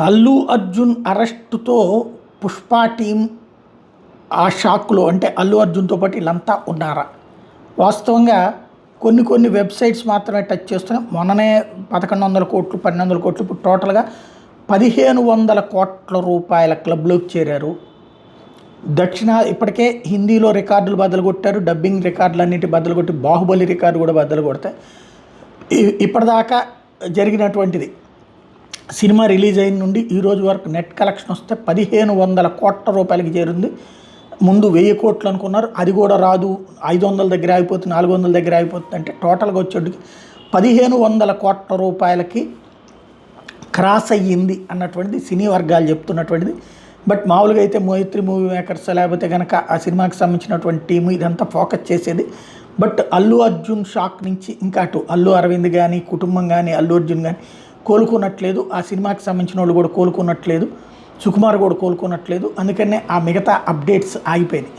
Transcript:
Allu Arjun అరెస్టుతో Pushpa team ఆ షాక్లో, అంటే అల్లు అర్జున్తో పాటు వీళ్ళంతా ఉన్నారా? వాస్తవంగా కొన్ని వెబ్సైట్స్ మాత్రమే టచ్ చేస్తున్నాయి. మొన్ననే 1100 కోట్లు 1200 కోట్లు, ఇప్పుడు టోటల్గా 1500 కోట్ల రూపాయల క్లబ్లోకి చేరారు. ఇప్పటికే హిందీలో రికార్డులు బద్దలు కొట్టారు, డబ్బింగ్ రికార్డులు అన్నింటి బద్దలు కొట్టి బాహుబలి రికార్డు కూడా బద్దలు కొడతాయి. ఇప్పటిదాకా జరిగినటువంటిది, సినిమా రిలీజ్ అయిన నుండి ఈ రోజు వరకు నెట్ కలెక్షన్ వస్తే 1500 కోట్ల రూపాయలకి చేరింది. ముందు 1000 కోట్లు అనుకున్నారు, అది కూడా రాదు, 500 దగ్గర ఆగిపోతుంది, 400 దగ్గర ఆగిపోతుంది, అంటే టోటల్గా వచ్చేటికి 1500 కోట్ల రూపాయలకి క్రాస్ అయ్యింది అన్నటువంటిది సినీ వర్గాలు చెప్తున్నటువంటిది. బట్ మామూలుగా అయితే మైత్రి మూవీ మేకర్స్ లేకపోతే కనుక ఆ సినిమాకి సంబంధించినటువంటి టీము ఇదంతా ఫోకస్ చేసేది. బట్ అల్లు అర్జున్ షాక్ నుంచి ఇంకా అటు అల్లు అరవింద్ కానీ, కుటుంబం కానీ, అల్లు అర్జున్ కానీ కోలుకున్నట్లేదు. ఆ సినిమాకి సంబంధించిన వాళ్ళు కూడా కోలుకున్నట్లేదు, సుకుమార్ కూడా కోలుకున్నట్లేదు. అందుకనే ఆ మిగతా అప్డేట్స్ ఆగిపోయినాయి.